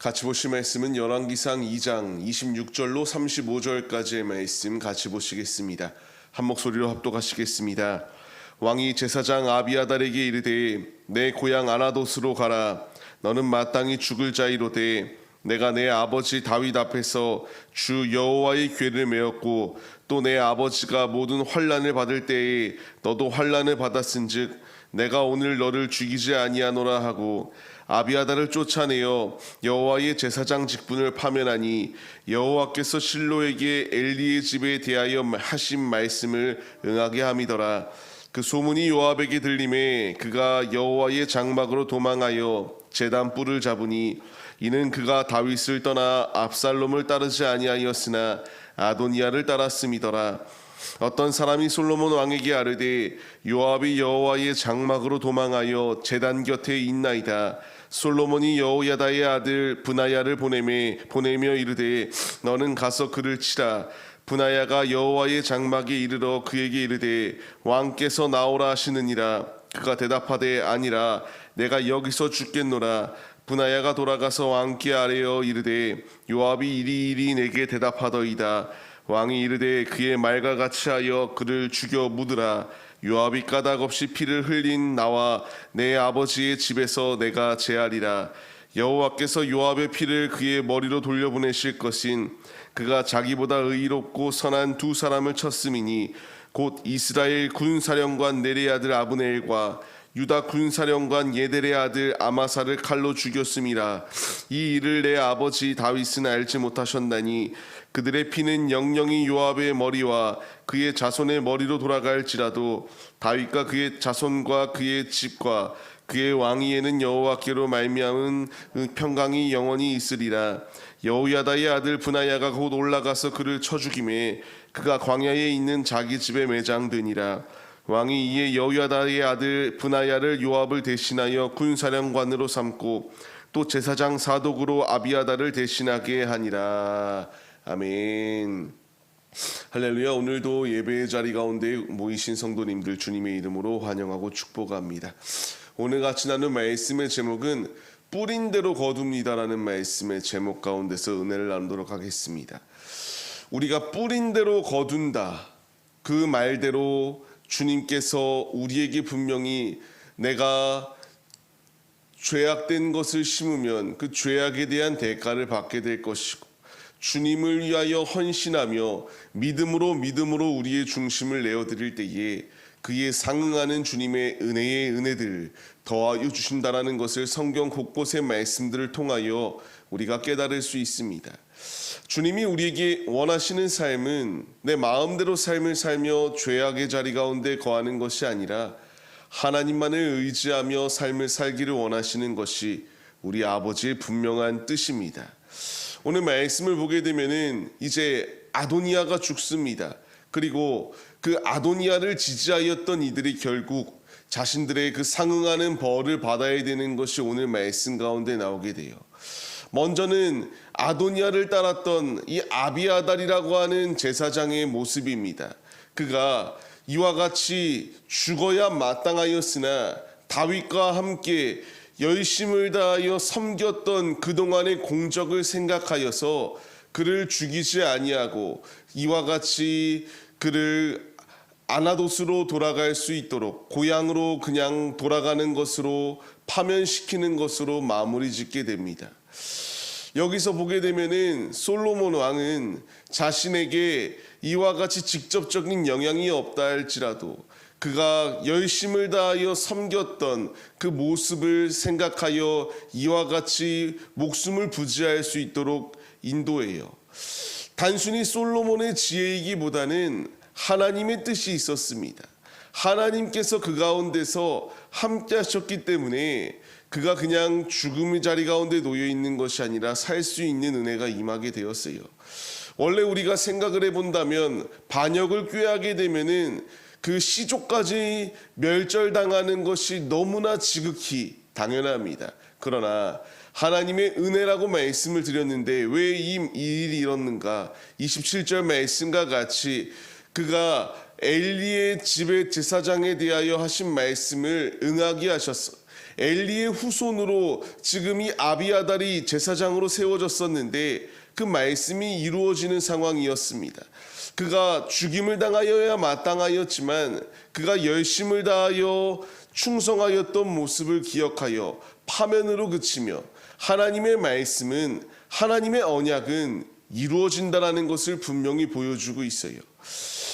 같이 보실 말씀은 열왕기상 2장 26절로 35절까지의 말씀 같이 보시겠습니다. 한 목소리로 합독하시겠습니다. 왕이 제사장 아비아달에게 이르되 내 고향 아나돗으로 가라. 너는 마땅히 죽을 자이로되 내가 내 아버지 다윗 앞에서 주 여호와의 궤를 메었고 또 내 아버지가 모든 환난을 받을 때에 너도 환난을 받았은즉 내가 오늘 너를 죽이지 아니하노라 하고 아비아달을 쫓아내어 여호와의 제사장 직분을 파면하니 여호와께서 실로에게 엘리의 집에 대하여 하신 말씀을 응하게 함이더라. 그 소문이 요압에게 들림에 그가 여호와의 장막으로 도망하여 제단 뿔을 잡으니 이는 그가 다윗을 떠나 압살롬을 따르지 아니하였으나 아도니아를 따랐음이더라. 어떤 사람이 솔로몬 왕에게 아뢰되 요압이 여호와의 장막으로 도망하여 제단 곁에 있나이다. 솔로몬이 여호야다의 아들 브나야를 보내며 이르되 너는 가서 그를 치라. 브나야가 여호와의 장막에 이르러 그에게 이르되 왕께서 나오라 하시느니라. 그가 대답하되 아니라 내가 여기서 죽겠노라. 브나야가 돌아가서 왕께 아뢰어 이르되 요압이 이리이리 내게 대답하더이다. 왕이 이르되 그의 말과 같이 하여 그를 죽여 묻으라. 요압이 까닭없이 피를 흘린 나와 내 아버지의 집에서 내가 제하리라. 여호와께서 요압의 피를 그의 머리로 돌려보내실 것인 그가 자기보다 의롭고 선한 두 사람을 쳤음이니 곧 이스라엘 군사령관 넬의 아들 아브네엘과 유다 군사령관 예델의 아들 아마사를 칼로 죽였음이라. 이 일을 내 아버지 다윗은 알지 못하셨나니 그들의 피는 영영이 요압의 머리와 그의 자손의 머리로 돌아갈지라도 다윗과 그의 자손과 그의 집과 그의 왕위에는 여호와께로 말미암은 평강이 영원히 있으리라. 여호야다의 아들 브나야가 곧 올라가서 그를 쳐 죽이매 그가 광야에 있는 자기 집에 매장되니라. 왕이 이에 여호야다의 아들 브나야를 요압을 대신하여 군사령관으로 삼고 또 제사장 사독으로 아비아달을 대신하게 하니라. 아멘. 할렐루야. 오늘도 예배의 자리 가운데 모이신 성도님들 주님의 이름으로 환영하고 축복합니다. 오늘 같이 나눈 말씀의 제목은 뿌린 대로 거둡니다라는 말씀의 제목 가운데서 은혜를 나누도록 하겠습니다. 우리가 뿌린 대로 거둔다, 그 말대로 주님께서 우리에게 분명히 내가 죄악된 것을 심으면 그 죄악에 대한 대가를 받게 될 것이고 주님을 위하여 헌신하며 믿음으로 우리의 중심을 내어드릴 때에 그에 상응하는 주님의 은혜의 은혜들 더하여 주신다라는 것을 성경 곳곳의 말씀들을 통하여 우리가 깨달을 수 있습니다. 주님이 우리에게 원하시는 삶은 내 마음대로 삶을 살며 죄악의 자리 가운데 거하는 것이 아니라 하나님만을 의지하며 삶을 살기를 원하시는 것이 우리 아버지의 분명한 뜻입니다. 오늘 말씀을 보게 되면은 이제 아도니아가 죽습니다. 그리고 그 아도니아를 지지하였던 이들이 결국 자신들의 그 상응하는 벌을 받아야 되는 것이 오늘 말씀 가운데 나오게 돼요. 먼저는 아도니아를 따랐던 이 아비아달이라고 하는 제사장의 모습입니다. 그가 이와 같이 죽어야 마땅하였으나 다윗과 함께 열심을 다하여 섬겼던 그동안의 공적을 생각하여서 그를 죽이지 아니하고 이와 같이 그를 아나돗으로 돌아갈 수 있도록 고향으로 그냥 돌아가는 것으로 파면시키는 것으로 마무리 짓게 됩니다. 여기서 보게 되면은 솔로몬 왕은 자신에게 이와 같이 직접적인 영향이 없다 할지라도 그가 열심을 다하여 섬겼던 그 모습을 생각하여 이와 같이 목숨을 부지할 수 있도록 인도해요. 단순히 솔로몬의 지혜이기보다는 하나님의 뜻이 있었습니다. 하나님께서 그 가운데서 함께 하셨기 때문에 그가 그냥 죽음의 자리 가운데 놓여 있는 것이 아니라 살 수 있는 은혜가 임하게 되었어요. 원래 우리가 생각을 해본다면 반역을 꾀하게 되면은 그 시족까지 멸절당하는 것이 너무나 지극히 당연합니다. 그러나 하나님의 은혜라고 말씀을 드렸는데 왜 이 일이 일었는가? 27절 말씀과 같이 그가 엘리의 집의 제사장에 대하여 하신 말씀을 응하게 하셨어. 엘리의 후손으로 지금 이 아비아달이 제사장으로 세워졌었는데 그 말씀이 이루어지는 상황이었습니다. 그가 죽임을 당하여야 마땅하였지만 그가 열심을 다하여 충성하였던 모습을 기억하여 파면으로 그치며 하나님의 말씀은, 하나님의 언약은 이루어진다라는 것을 분명히 보여주고 있어요.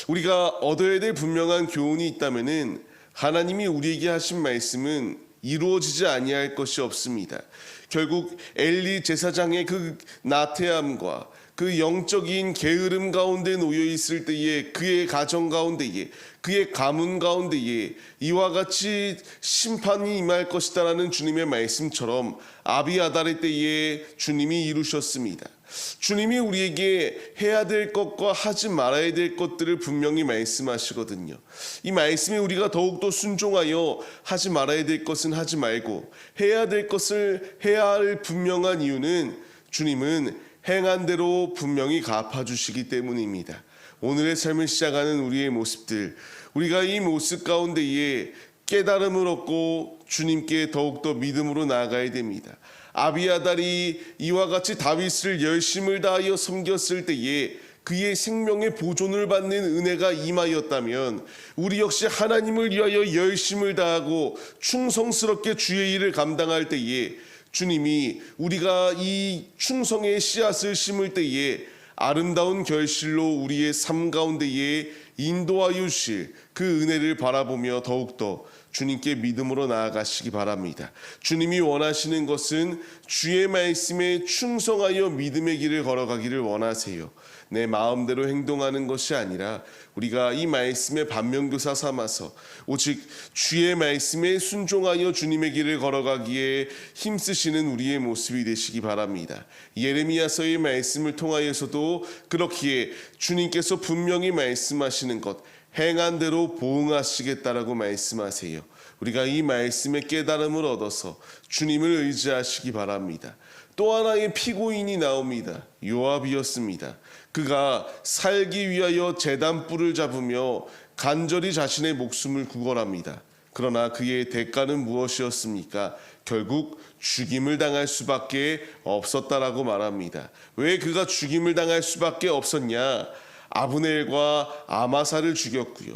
우리가 얻어야 될 분명한 교훈이 있다면은 하나님이 우리에게 하신 말씀은 이루어지지 아니할 것이 없습니다. 결국 엘리 제사장의 그 나태함과 그 영적인 게으름 가운데 놓여 있을 때에, 그의 가정 가운데에, 그의 가문 가운데에 이와 같이 심판이 임할 것이다라는 주님의 말씀처럼 아비아달의 때에 주님이 이루셨습니다. 주님이 우리에게 해야 될 것과 하지 말아야 될 것들을 분명히 말씀하시거든요. 이 말씀에 우리가 더욱더 순종하여 하지 말아야 될 것은 하지 말고 해야 될 것을 해야 할 분명한 이유는 주님은 행한 대로 분명히 갚아주시기 때문입니다. 오늘의 삶을 시작하는 우리의 모습들, 우리가 이 모습 가운데에 깨달음을 얻고 주님께 더욱더 믿음으로 나아가야 됩니다. 아비아달이 이와 같이 다윗을 열심을 다하여 섬겼을 때에 그의 생명의 보존을 받는 은혜가 임하였다면 우리 역시 하나님을 위하여 열심을 다하고 충성스럽게 주의 일을 감당할 때에 주님이 우리가 이 충성의 씨앗을 심을 때에 아름다운 결실로 우리의 삶 가운데에 인도하여 주실 그 은혜를 바라보며 더욱더 주님께 믿음으로 나아가시기 바랍니다. 주님이 원하시는 것은 주의 말씀에 충성하여 믿음의 길을 걸어가기를 원하세요. 내 마음대로 행동하는 것이 아니라 우리가 이 말씀의 반면교사 삼아서 오직 주의 말씀에 순종하여 주님의 길을 걸어가기에 힘쓰시는 우리의 모습이 되시기 바랍니다. 예레미야서의 말씀을 통하여서도 그렇기에 주님께서 분명히 말씀하시는 것, 행한 대로 보응하시겠다라고 말씀하세요. 우리가 이 말씀의 깨달음을 얻어서 주님을 의지하시기 바랍니다. 또 하나의 피고인이 나옵니다. 요압이었습니다. 그가 살기 위하여 제단 뿔을 잡으며 간절히 자신의 목숨을 구걸합니다. 그러나 그의 대가는 무엇이었습니까? 결국 죽임을 당할 수밖에 없었다라고 말합니다. 왜 그가 죽임을 당할 수밖에 없었냐? 아브넬과 아마사를 죽였고요.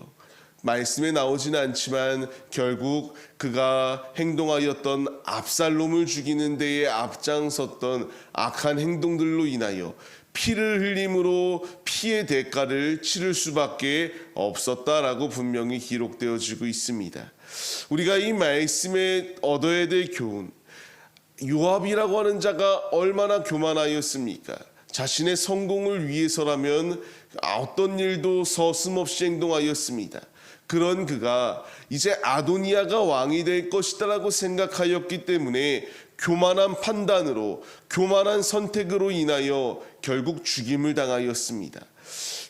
말씀에 나오지는 않지만 결국 그가 행동하였던 압살롬을 죽이는 데에 앞장섰던 악한 행동들로 인하여 피를 흘림으로 피의 대가를 치를 수밖에 없었다라고 분명히 기록되어지고 있습니다. 우리가 이 말씀에 얻어야 될 교훈, 요압이라고 하는 자가 얼마나 교만하였습니까? 자신의 성공을 위해서라면 어떤 일도 서슴없이 행동하였습니다. 그런 그가 이제 아도니아가 왕이 될 것이다라고 생각하였기 때문에 교만한 판단으로, 교만한 선택으로 인하여 결국 죽임을 당하였습니다.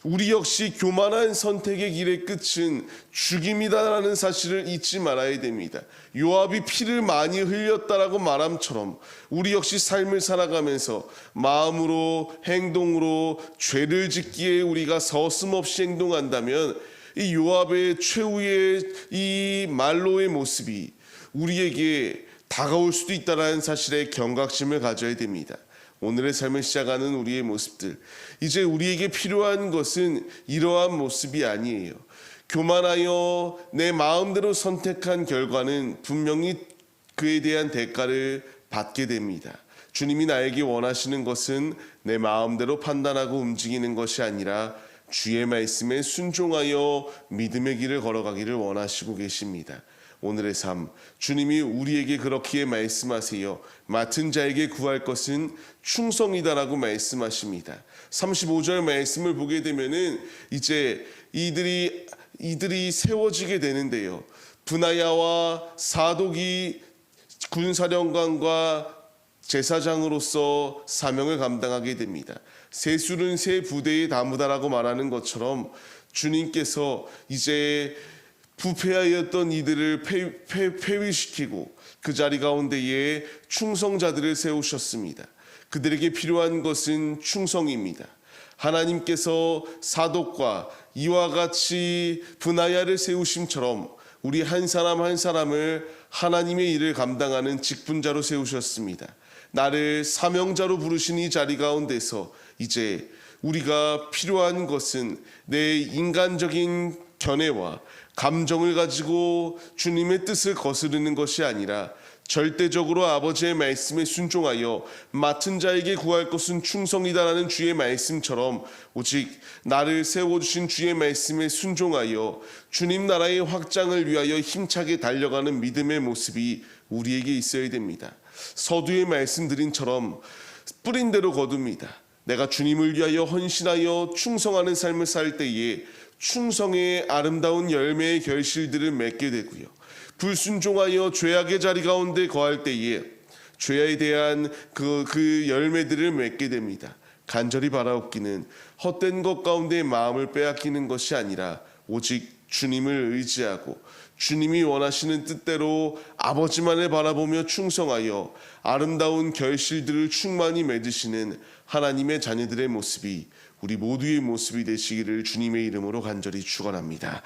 우리 역시 교만한 선택의 길의 끝은 죽임이다라는 사실을 잊지 말아야 됩니다. 요압이 피를 많이 흘렸다라고 말함처럼 우리 역시 삶을 살아가면서 마음으로, 행동으로 죄를 짓기에 우리가 서슴없이 행동한다면 이 요압의 최후의 이 말로의 모습이 우리에게 다가올 수도 있다는 사실에 경각심을 가져야 됩니다. 오늘의 삶을 시작하는 우리의 모습들, 이제 우리에게 필요한 것은 이러한 모습이 아니에요. 교만하여 내 마음대로 선택한 결과는 분명히 그에 대한 대가를 받게 됩니다. 주님이 나에게 원하시는 것은 내 마음대로 판단하고 움직이는 것이 아니라 주의 말씀에 순종하여 믿음의 길을 걸어가기를 원하시고 계십니다. 오늘의 삶, 주님이 우리에게 그렇기에 말씀하세요. 맡은 자에게 구할 것은 충성이다라고 말씀하십니다. 35절 말씀을 보게 되면은 이제 이들이 세워지게 되는데요. 브나야와 사독이 군사령관과 제사장으로서 사명을 감당하게 됩니다. 세술은 세 부대의 나무다라고 말하는 것처럼 주님께서 이제 부패하였던 이들을 폐위시키고 그 자리 가운데에 충성자들을 세우셨습니다. 그들에게 필요한 것은 충성입니다. 하나님께서 사독과 이와 같이 브나야를 세우심처럼 우리 한 사람 한 사람을 하나님의 일을 감당하는 직분자로 세우셨습니다. 나를 사명자로 부르신 이 자리 가운데서 이제 우리가 필요한 것은 내 인간적인 견해와 감정을 가지고 주님의 뜻을 거스르는 것이 아니라 절대적으로 아버지의 말씀에 순종하여 맡은 자에게 구할 것은 충성이다라는 주의 말씀처럼 오직 나를 세워주신 주의 말씀에 순종하여 주님 나라의 확장을 위하여 힘차게 달려가는 믿음의 모습이 우리에게 있어야 됩니다. 서두에 말씀드린처럼 뿌린 대로 거둡니다. 내가 주님을 위하여 헌신하여 충성하는 삶을 살 때에 충성의 아름다운 열매의 결실들을 맺게 되고요. 불순종하여 죄악의 자리 가운데 거할 때에 죄에 대한 그 열매들을 맺게 됩니다. 간절히 바라옵기는 헛된 것 가운데 마음을 빼앗기는 것이 아니라 오직 주님을 의지하고 주님이 원하시는 뜻대로 아버지만을 바라보며 충성하여 아름다운 결실들을 충만히 맺으시는 하나님의 자녀들의 모습이 우리 모두의 모습이 되시기를 주님의 이름으로 간절히 축원합니다.